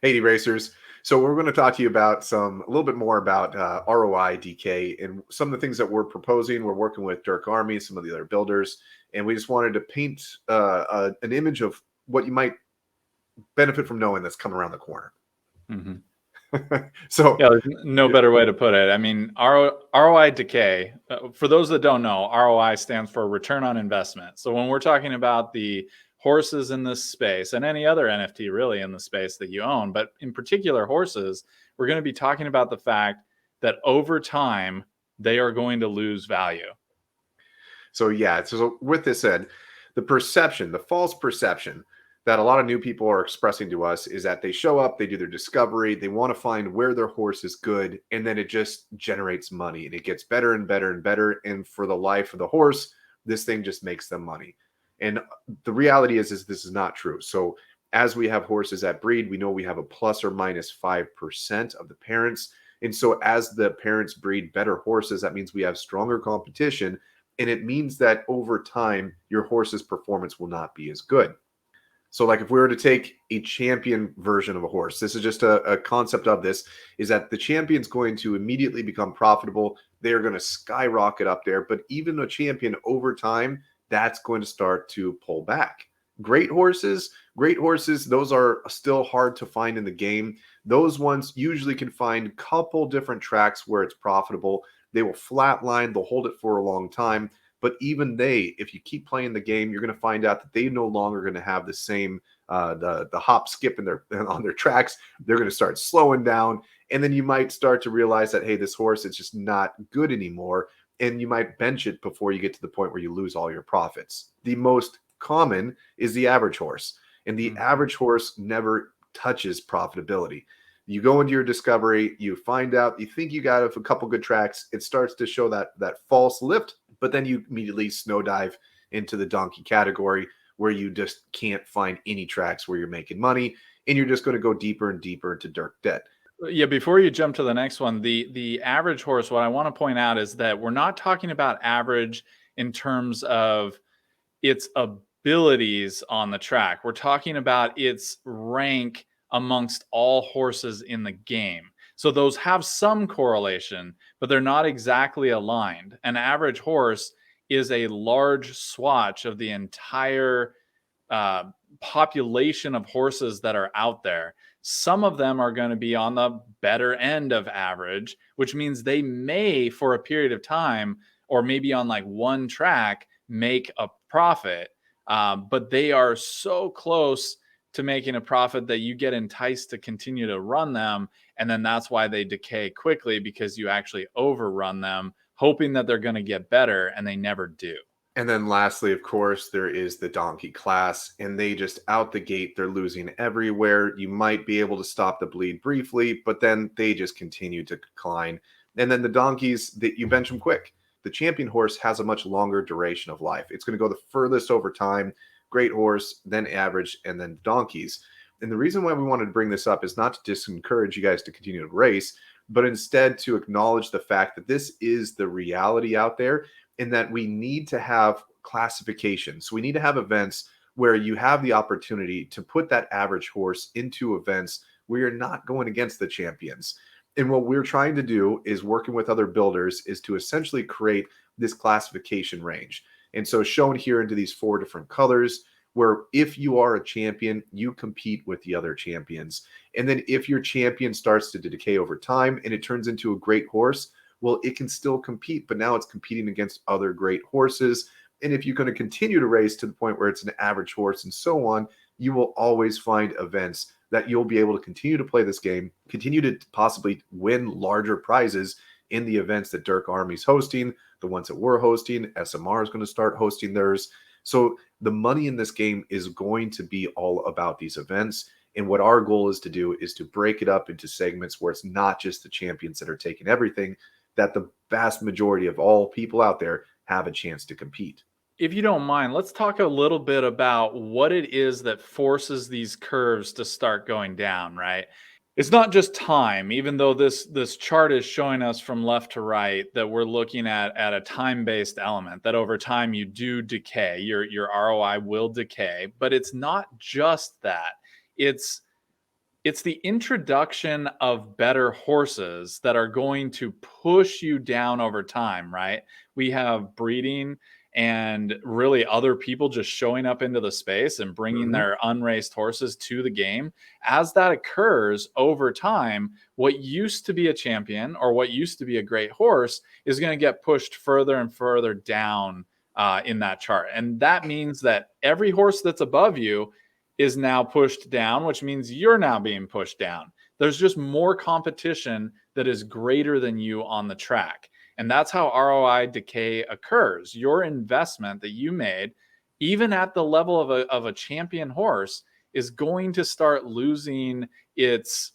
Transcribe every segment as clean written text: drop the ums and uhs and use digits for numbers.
Hey, DeRacers. So we're going to talk to you about a little bit more about ROI Decay and some of the things that we're proposing. We're working with Dirk Army, some of the other builders, and we just wanted to paint an image of what you might benefit from knowing that's coming around the corner. Mm-hmm. So, Yeah, there's no better way to put it. I mean, ROI decay, for those that don't know, ROI stands for return on investment. So when we're talking about the horses in this space and any other NFT really in the space that you own, but in particular horses, we're going to be talking about the fact that over time, they are going to lose value. So with this said, the false perception that a lot of new people are expressing to us is that they show up, they do their discovery, they want to find where their horse is good, and then it just generates money and it gets better and better and better. And for the life of the horse, this thing just makes them money. And the reality is this is not true. So as we have horses that breed, we know we have a plus or minus 5% of the parents. And so as the parents breed better horses, that means we have stronger competition. And it means that over time, your horse's performance will not be as good. So, like if we were to take a champion version of a horse, this is just a concept of this, is that the champion's going to immediately become profitable. They're going to skyrocket up there. But even a champion over time, that's going to start to pull back. Great horses, those are still hard to find in the game. Those ones usually can find a couple different tracks where it's profitable. They will flatline, they'll hold it for a long time. But even they, if you keep playing the game, you're going to find out that they no longer going to have the same the hop skip in their on their tracks. They're going to start slowing down, and then you might start to realize that hey, this horse is just not good anymore, and you might bench it before you get to the point where you lose all your profits. The most common is the average horse, and the average horse never touches profitability. You go into your discovery, you find out, you think you got a couple good tracks, it starts to show that false lift, but then you immediately snow dive into the donkey category where you just can't find any tracks where you're making money, and you're just going to go deeper and deeper into dirt debt. Yeah, before you jump to the next one, the average horse, what I want to point out is that we're not talking about average in terms of its abilities on the track. We're talking about its rank amongst all horses in the game. So those have some correlation, but they're not exactly aligned. An average horse is a large swatch of the entire population of horses that are out there. Some of them are going to be on the better end of average, which means they may, for a period of time, or maybe on like one track, make a profit. But they are so close to making a profit that you get enticed to continue to run them. And then that's why they decay quickly, because you actually overrun them, hoping that they're going to get better, and they never do. And then lastly, of course, there is the donkey class, and they just out the gate, they're losing everywhere. You might be able to stop the bleed briefly, but then they just continue to decline. And then the donkeys, that you bench them quick. The champion horse has a much longer duration of life. It's going to go the furthest over time. Great horse, then average, and then donkeys. And the reason why we wanted to bring this up is not to discourage you guys to continue to race, but instead to acknowledge the fact that this is the reality out there, in that we need to have classification. So we need to have events where you have the opportunity to put that average horse into events where you're not going against the champions. And what we're trying to do is working with other builders is to essentially create this classification range. And so shown here into these 4 different colors, where if you are a champion, you compete with the other champions. And then if your champion starts to decay over time and it turns into a great horse, well, it can still compete, but now it's competing against other great horses. And if you're going to continue to race to the point where it's an average horse and so on, you will always find events that you'll be able to continue to play this game, continue to possibly win larger prizes in the events that Dirk Army's hosting, the ones that we're hosting. SMR is going to start hosting theirs. So the money in this game is going to be all about these events. And what our goal is to do is to break it up into segments where it's not just the champions that are taking everything, that the vast majority of all people out there have a chance to compete. If you don't mind, let's talk a little bit about what it is that forces these curves to start going down, right? It's not just time, even though this chart is showing us from left to right that we're looking at a time-based element, that over time you do decay, your ROI will decay, but it's not just that. It's It's the introduction of better horses that are going to push you down over time, right? We have breeding and really other people just showing up into the space and bringing Mhm. their unraced horses to the game. As that occurs over time, what used to be a champion or what used to be a great horse is going to get pushed further and further down in that chart. And that means that every horse that's above you is now pushed down, which means you're now being pushed down. There's just more competition that is greater than you on the track. And that's how ROI decay occurs. Your investment that you made, even at the level of a champion horse, is going to start losing its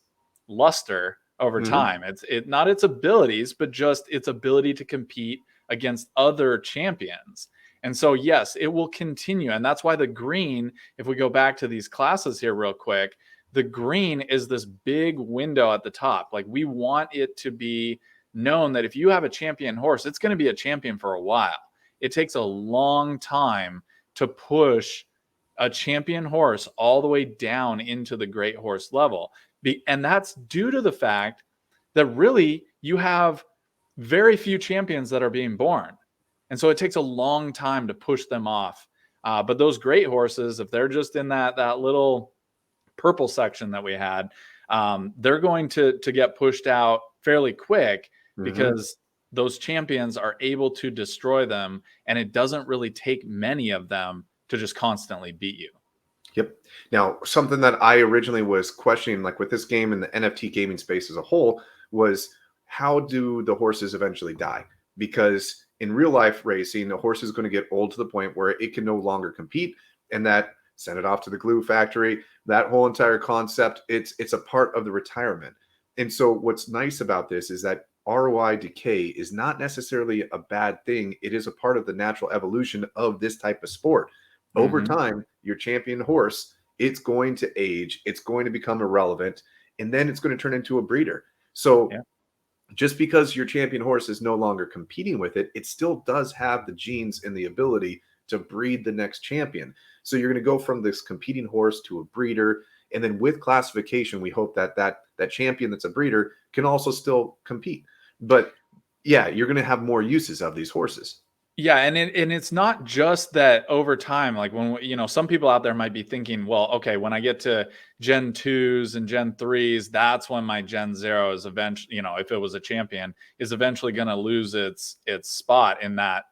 luster over Mhm. time. It's not its abilities, but just its ability to compete against other champions. And so, yes, it will continue. And that's why the green, if we go back to these classes here real quick, the green is this big window at the top. Like we want it to be known that if you have a champion horse, it's going to be a champion for a while. It takes a long time to push a champion horse all the way down into the great horse level. And that's due to the fact that really you have very few champions that are being born. And so it takes a long time to push them off. But those great horses, if they're just in that little purple section that we had, they're going to get pushed out fairly quick Mhm. because those champions are able to destroy them, and it doesn't really take many of them to just constantly beat you. Yep. Now, something that I originally was questioning, like with this game and the NFT gaming space as a whole, was how do the horses eventually die? Because in real life racing, a horse is going to get old to the point where it can no longer compete, and that send it off to the glue factory. That whole entire concept, it's a part of the retirement. And so, what's nice about this is that ROI decay is not necessarily a bad thing. It is a part of the natural evolution of this type of sport. Over Mm-hmm. time, your champion horse, it's going to age, it's going to become irrelevant, and then it's going to turn into a breeder. So Yeah. just because your champion horse is no longer competing with it, it still does have the genes and the ability to breed the next champion. So you're going to go from this competing horse to a breeder, and then with classification, we hope that that champion that's a breeder can also still compete. But yeah, you're going to have more uses of these horses. Yeah, and it's not just that over time. Like when some people out there might be thinking, well, okay, when I get to Gen 2s and Gen 3s, that's when my Gen 0 is eventually, if it was a champion, is eventually going to lose its spot in that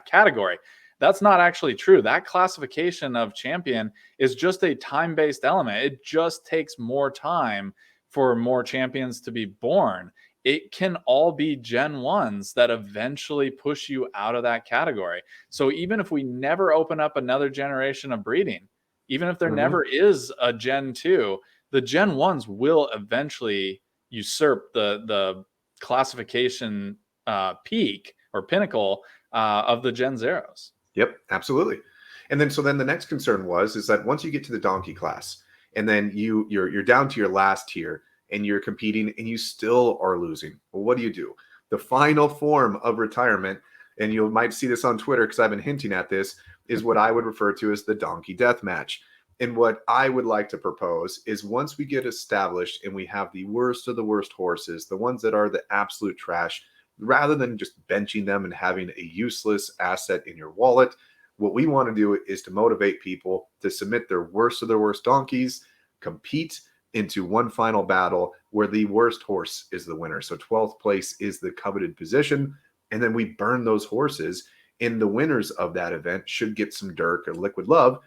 category. That's not actually true. That classification of champion is just a time-based element. It just takes more time for more champions to be born. It can all be Gen 1s that eventually push you out of that category. So even if we never open up another generation of breeding, even if there Mhm. never is a Gen 2, the Gen 1s will eventually usurp the classification peak or pinnacle of the Gen Zeros. Yep, absolutely. And then so then the next concern was is that once you get to the donkey class and then you're down to your last tier and you're competing and you still are losing. Well, what do? The final form of retirement, and you might see this on Twitter because I've been hinting at this, is what I would refer to as the donkey death match. And what I would like to propose is once we get established and we have the worst of the worst horses, the ones that are the absolute trash, rather than just benching them and having a useless asset in your wallet, what we want to do is to motivate people to submit their worst of their worst donkeys, compete into one final battle where the worst horse is the winner. So 12th place is the coveted position. And then we burn those horses. And the winners of that event should get some dirt or liquid love,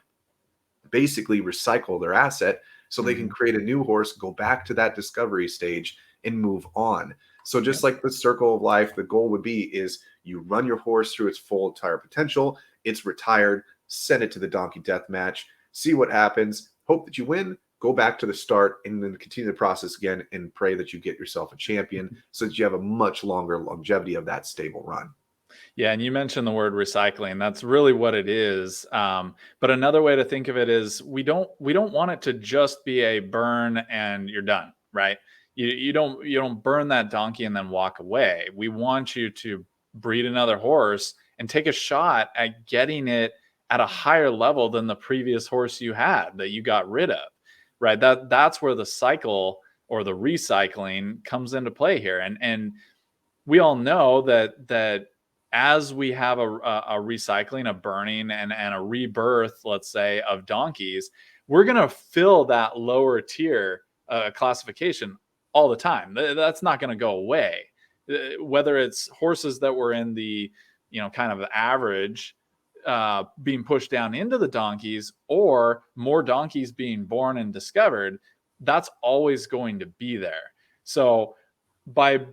basically recycle their asset so they can Mm-hmm. create a new horse, go back to that discovery stage and move on. So Yeah. just like the circle of life, the goal would be is you run your horse through its full entire potential, it's retired, send it to the donkey death match, see what happens, hope that you win, go back to the start and then continue the process again and pray that you get yourself a champion so that you have a much longer longevity of that stable run. Yeah, and you mentioned the word recycling. That's really what it is. But another way to think of it is we don't want it to just be a burn and you're done, right? You don't burn that donkey and then walk away. We want you to breed another horse and take a shot at getting it at a higher level than the previous horse you had that you got rid of. right? That's where the cycle or the recycling comes into play here. And we all know that as we have a recycling, a burning, and a rebirth, let's say, of donkeys, we're going to fill that lower tier classification all the time. That's not going to go away. Whether it's horses that were in the, kind of average being pushed down into the donkeys, or more donkeys being born and discovered, that's always going to be there. So by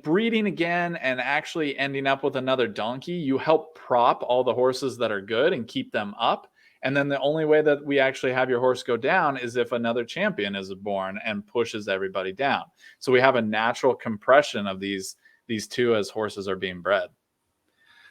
breeding again and actually ending up with another donkey, you help prop all the horses that are good and keep them up. And then the only way that we actually have your horse go down is if another champion is born and pushes everybody down. So we have a natural compression of these two as horses are being bred.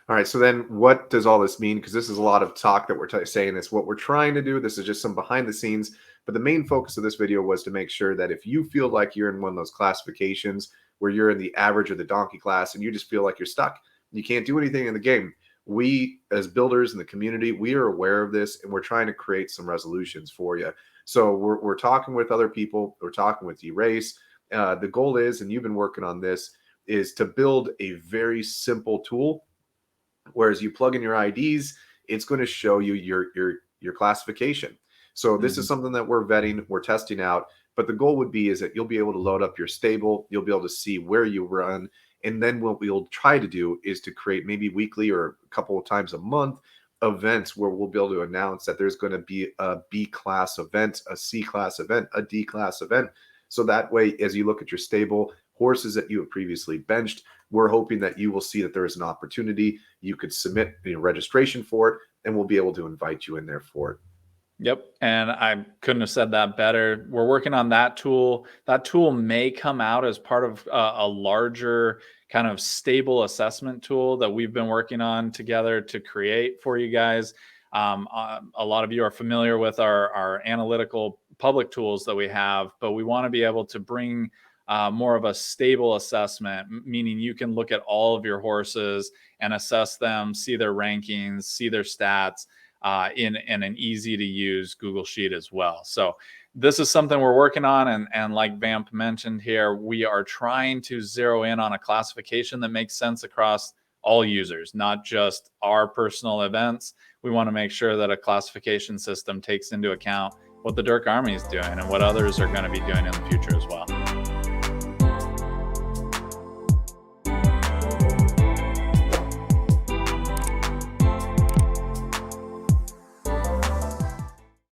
All right. So then what does all this mean? Because this is a lot of talk that we're saying this. What we're trying to do, this is just some behind the scenes. But the main focus of this video was to make sure that if you feel like you're in one of those classifications where you're in the average or the donkey class and you just feel like you're stuck, you can't do anything in the game, we as builders in the community, we are aware of this and we're trying to create some resolutions for you. So we're talking with other people. We're talking with DeRace. The goal is, and you've been working on this, is to build a very simple tool. Whereas you plug in your IDs, it's going to show you your classification. So this is something that we're vetting, we're testing out. But the goal would be is that you'll be able to load up your stable, you'll be able to see where you run, and then what we'll try to do is to create maybe weekly or a couple of times a month events where we'll be able to announce that there's going to be a B class event, a C class event, a D class event. So that way, as you look at your stable, horses that you have previously benched, we're hoping that you will see that there is an opportunity. You could submit registration for it, and we'll be able to invite you in there for it. Yep. And I couldn't have said that better. We're working on that tool. That tool may come out as part of a larger kind of stable assessment tool that we've been working on together to create for you guys. A lot of you are familiar with our analytical public tools that we have, but we want to be able to bring more of a stable assessment, meaning you can look at all of your horses and assess them, see their rankings, see their stats, in an easy to use Google Sheet as well. So this is something we're working on. And like Vamp mentioned here, we are trying to zero in on a classification that makes sense across all users, not just our personal events. We want to make sure that a classification system takes into account what the Dirk Army is doing and what others are going to be doing in the future as well.